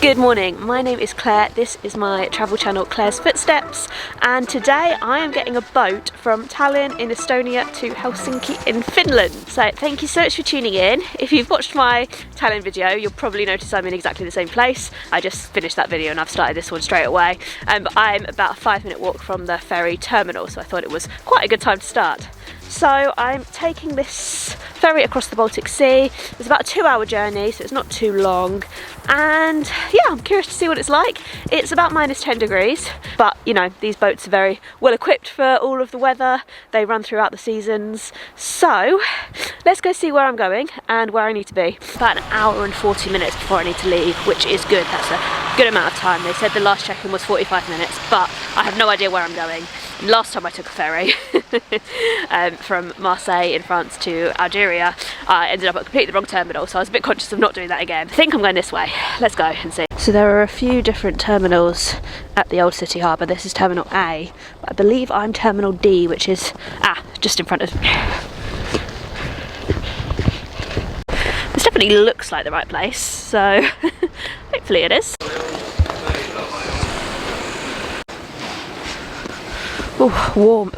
Good morning, my name is Claire, this is my travel channel Claire's Footsteps, and today I am getting a boat from Tallinn in Estonia to Helsinki in Finland. So thank you so much for tuning in. If you've watched my Tallinn video, you'll probably notice I'm in exactly the same place. I just finished that video and I've started this one straight away. But I'm about a 5-minute walk from the ferry terminal, so I thought it was quite a good time to start. So I'm taking this ferry across the Baltic Sea. It's about a 2-hour journey, so it's not too long. And yeah, I'm curious to see what it's like. It's about -10 degrees, but you know, these boats are very well equipped for all of the weather. They run throughout the seasons. So let's go see where I'm going and where I need to be. About an hour and 40 minutes before I need to leave, which is good. That's a good amount of time. They said the last check-in was 45 minutes, but I have no idea where I'm going. And last time I took a ferry from Marseille in France to Algeria, I ended up at completely the wrong terminal, so I was a bit conscious of not doing that again. I think I'm going this way. Let's go and see. So there are a few different terminals at the old city harbour. This is Terminal A, but I believe I'm Terminal D, which is just in front of me. This definitely looks like the right place, so hopefully it is. Oh, warm.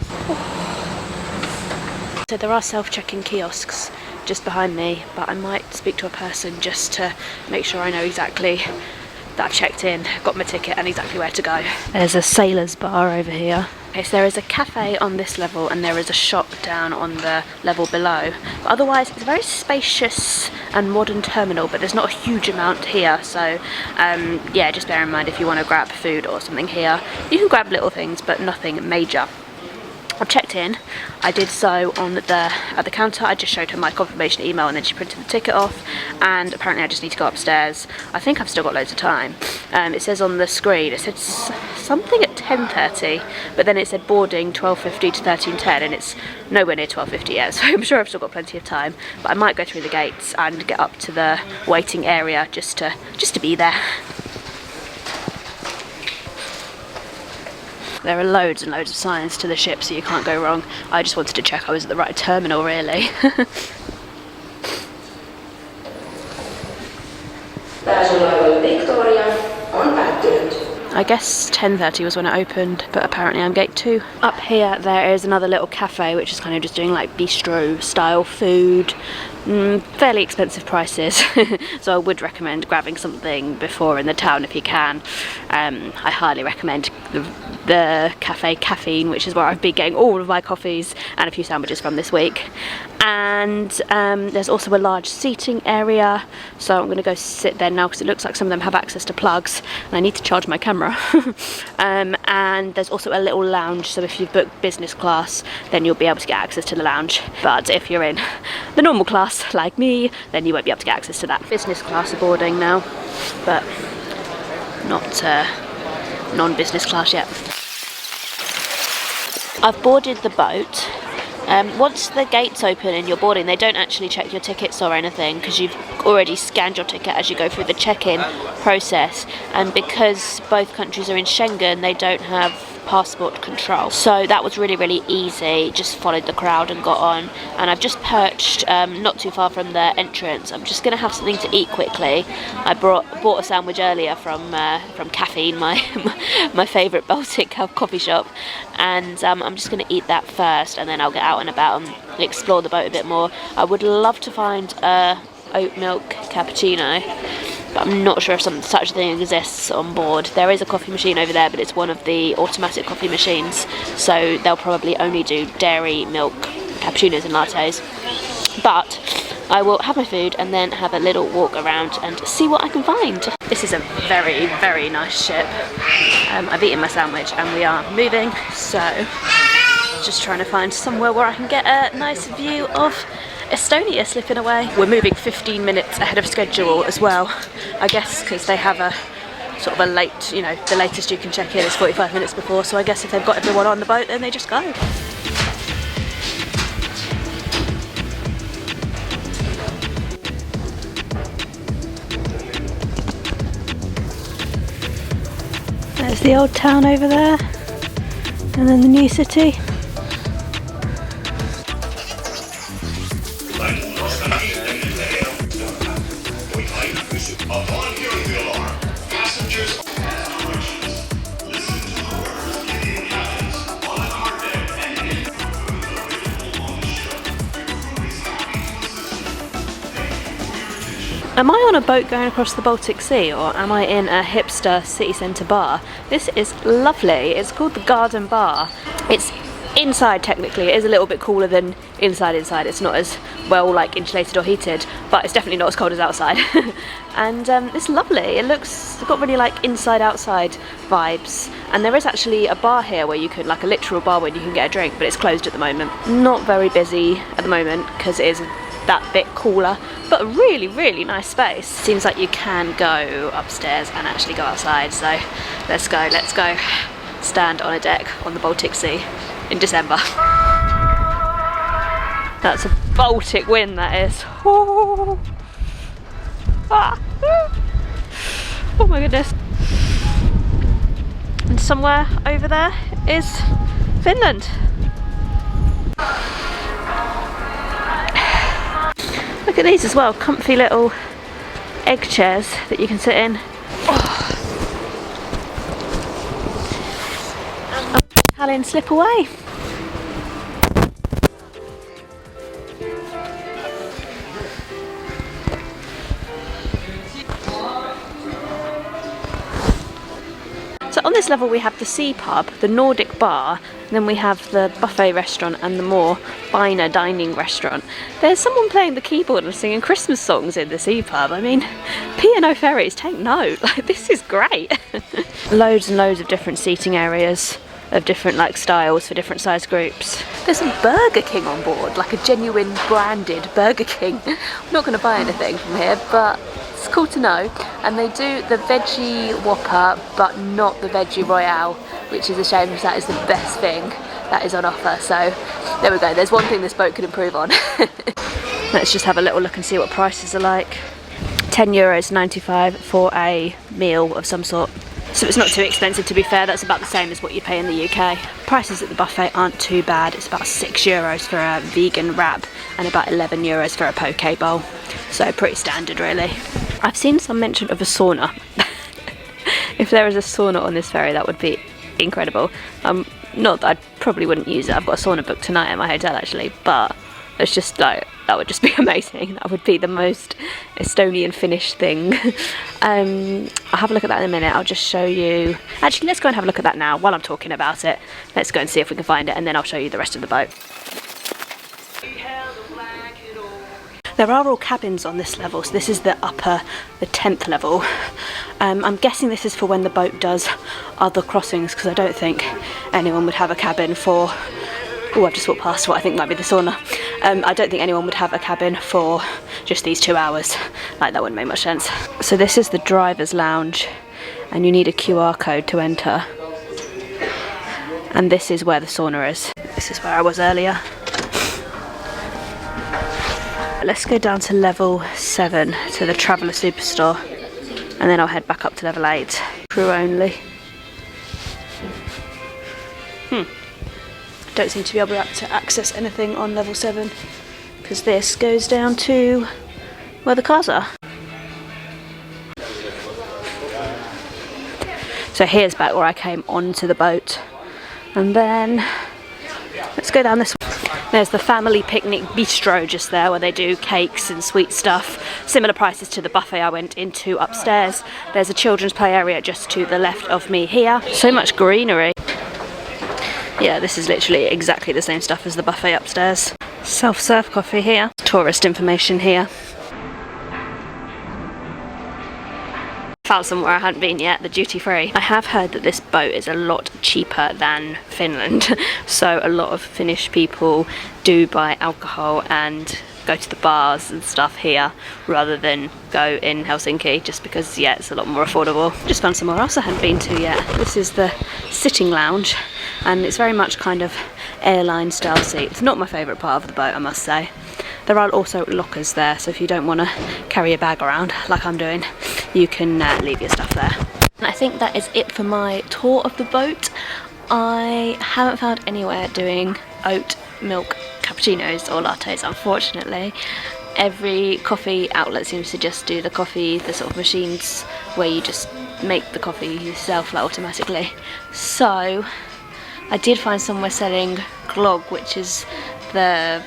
So there are self-check-in kiosks just behind me, but I might speak to a person just to make sure I know exactly that I've checked in, got my ticket and exactly where to go. There's a sailor's bar over here. Okay, so there is a cafe on this level and there is a shop down on the level below. But otherwise it's a very spacious and modern terminal, but there's not a huge amount here, so yeah, just bear in mind if you want to grab food or something here. You can grab little things, but nothing major. I've checked in. I did so at the counter. I just showed her my confirmation email and then she printed the ticket off, and apparently I just need to go upstairs. I think I've still got loads of time. It says on the screen, it said something at 10:30, but then it said boarding 12:50 to 13:10, and it's nowhere near 12:50 yet, so I'm sure I've still got plenty of time. But I might go through the gates and get up to the waiting area just to be there. There are loads and loads of signs to the ship, so you can't go wrong. I just wanted to check I was at the right terminal, really. I guess 10:30 was when it opened, but apparently I'm gate 2. Up here there is another little cafe which is kind of just doing like bistro style food. Fairly expensive prices, so I would recommend grabbing something before in the town if you can. I highly recommend the Cafe Caffeine, which is where I've been getting all of my coffees and a few sandwiches from this week. And there's also a large seating area, so I'm going to go sit there now because it looks like some of them have access to plugs and I need to charge my camera. And there's also a little lounge, so if you've booked business class then you'll be able to get access to the lounge, but if you're in the normal class like me then you won't be able to get access to that. Business class are boarding now, but not non-business class yet. I've boarded the boat. Once the gates open and you're boarding, they don't actually check your tickets or anything because you've already scanned your ticket as you go through the check-in process, and because both countries are in Schengen they don't have passport control, so that was really easy. Just followed the crowd and got on, and I've just perched not too far from the entrance. I'm just gonna have something to eat quickly. I bought a sandwich earlier from Caffeine, my favourite Baltic coffee shop, and I'm just gonna eat that first and then I'll get out and about and explore the boat a bit more. I would love to find a oat milk cappuccino, but I'm not sure if such a thing exists on board. There is a coffee machine over there, but it's one of the automatic coffee machines, so they'll probably only do dairy milk cappuccinos and lattes. But I will have my food and then have a little walk around and see what I can find. This is a very nice ship. I've eaten my sandwich and we are moving, so just trying to find somewhere where I can get a nice view of Estonia slipping away. We're moving 15 minutes ahead of schedule as well, I guess because they have a sort of a late, you know, the latest you can check in is 45 minutes before, so I guess if they've got everyone on the boat then they just go. There's the old town over there, and then the new city. Am I on a boat going across the Baltic Sea, or am I in a hipster city centre bar? This is lovely. It's called the Garden Bar. It's inside technically. It is a little bit cooler than inside. It's not as well like insulated or heated, but it's definitely not as cold as outside. And it's lovely. It's got really like inside outside vibes. And there is actually a bar here where you can, like a literal bar where you can get a drink, but it's closed at the moment. Not very busy at the moment because it is that bit cooler, but a really, really nice space. Seems like you can go upstairs and actually go outside, so let's go stand on a deck on the Baltic Sea in December. That's a Baltic wind, that is. Oh, oh my goodness. And somewhere over there is Finland. Look at these as well, comfy little egg chairs that you can sit in. Oh. And Tallinn slip away. So on this level we have the sea pub, the Nordic bar, and then we have the buffet restaurant and the more finer dining restaurant. There's someone playing the keyboard and singing Christmas songs in the sea pub. I mean, P&O ferries, take note, like this is great. Loads and loads of different seating areas of different like styles for different size groups. There's a Burger King on board, like a genuine branded Burger King. I'm not going to buy anything from here, but it's cool to know. And they do the veggie Whopper, but not the veggie Royale, which is a shame because that is the best thing that is on offer. So there we go, there's one thing this boat could improve on. Let's just have a little look and see what prices are like. €10.95 for a meal of some sort. So it's not too expensive, to be fair. That's about the same as what you pay in the UK. Prices at the buffet aren't too bad. It's about €6 for a vegan wrap and about €11 for a poke bowl. So pretty standard really. I've seen some mention of a sauna. If there is a sauna on this ferry, that would be incredible. Not that I probably wouldn't use it. I've got a sauna booked tonight at my hotel actually, but it's just like, that would just be amazing. That would be the most Estonian Finnish thing. I'll have a look at that in a minute. I'll just show you. Actually, let's go and have a look at that now while I'm talking about it. Let's go and see if we can find it, and then I'll show you the rest of the boat. There are all cabins on this level, so this is the 10th level. I'm guessing this is for when the boat does other crossings, because I don't think anyone would have a cabin for... Oh, I've just walked past what I think might be the sauna. I don't think anyone would have a cabin for just these 2 hours. Like, that wouldn't make much sense. So this is the driver's lounge, and you need a QR code to enter. And this is where the sauna is. This is where I was earlier. Let's go down to level 7 to the Traveller Superstore, and then I'll head back up to level 8. Crew only. Don't seem to be able to access anything on level 7 because this goes down to where the cars are. So here's back where I came onto the boat, and then let's go down this way. There's the family picnic bistro just there where they do cakes and sweet stuff. Similar prices to the buffet I went into upstairs. There's a children's play area just to the left of me here. So much greenery. Yeah, this is literally exactly the same stuff as the buffet upstairs. Self-serve coffee here. Tourist information here. Found somewhere I hadn't been yet, the duty free. I have heard that this boat is a lot cheaper than Finland. So a lot of Finnish people do buy alcohol and go to the bars and stuff here rather than go in Helsinki, just because, yeah, it's a lot more affordable. Just found somewhere else I hadn't been to yet. This is the sitting lounge, and it's very much kind of airline style seats. Not my favourite part of the boat, I must say. There are also lockers there, so if you don't want to carry a bag around like I'm doing, you can leave your stuff there. And I think that is it for my tour of the boat. I haven't found anywhere doing oat milk cappuccinos or lattes, unfortunately. Every coffee outlet seems to just do the coffee, the sort of machines where you just make the coffee yourself, like, automatically. So I did find somewhere selling glogg, which is the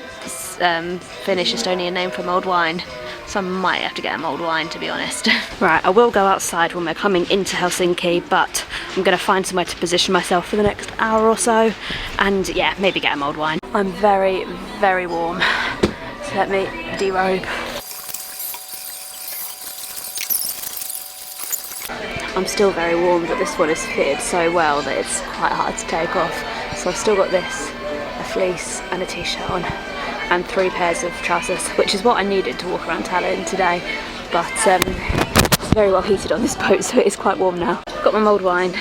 Finnish Estonian name for mulled wine, so I might have to get a mulled wine, to be honest. Right, I will go outside when we're coming into Helsinki, but I'm going to find somewhere to position myself for the next hour or so, and yeah, maybe get a mulled wine. I'm very, very warm, so let me derobe. I'm still very warm, but this one is fitted so well that it's quite hard to take off. So I've still got this, a fleece and a t-shirt on, and 3 pairs of trousers, which is what I needed to walk around Tallinn today. But it's very well heated on this boat, so it is quite warm now. Got my mulled wine.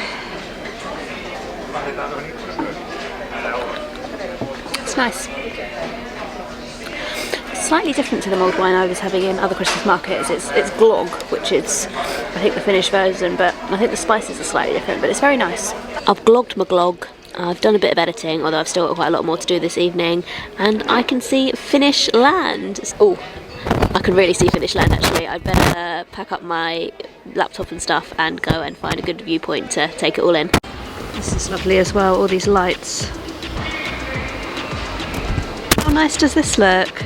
It's nice. Slightly different to the mulled wine I was having in other Christmas markets. It's glogg, which is I think the Finnish version, but I think the spices are slightly different, but it's very nice. I've glogged my glogg. I've done a bit of editing, although I've still got quite a lot more to do this evening, and I can see Finnish land. Oh, I can really see Finnish land actually. I'd better pack up my laptop and stuff and go and find a good viewpoint to take it all in. This is lovely as well, all these lights. How nice does this look?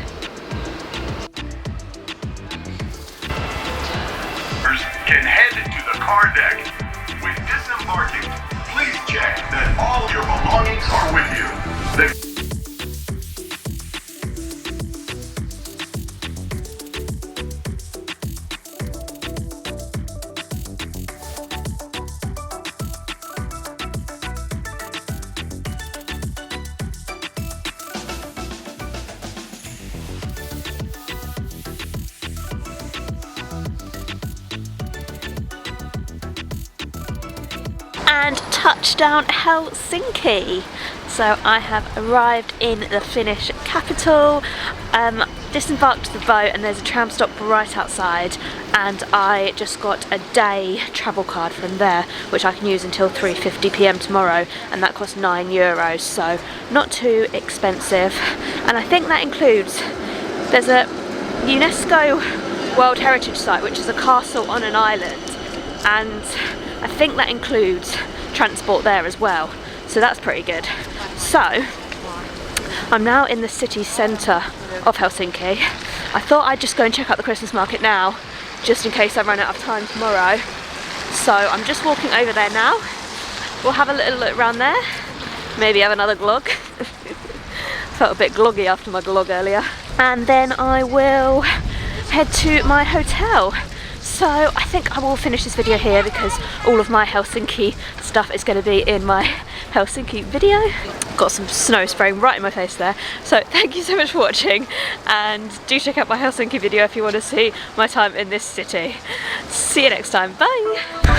Can head to the car deck. When disembarking, please check that all your belongings are with you. And touchdown Helsinki. So I have arrived in the Finnish capital, disembarked the boat, and there's a tram stop right outside, and I just got a day travel card from there which I can use until 3:50 p.m. tomorrow, and that costs €9, so not too expensive. And I think that includes, there's a UNESCO World Heritage Site which is a castle on an island, and I think that includes transport there as well, so that's pretty good. So I'm now in the city centre of Helsinki. I thought I'd just go and check out the Christmas market now, just in case I run out of time tomorrow. So I'm just walking over there now. We'll have a little look around there, maybe have another glogg. Felt a bit gloggy after my glogg earlier. And then I will head to my hotel. So I think I will finish this video here because all of my Helsinki stuff is going to be in my Helsinki video. Got some snow spraying right in my face there. So thank you so much for watching, and do check out my Helsinki video if you want to see my time in this city. See you next time. Bye!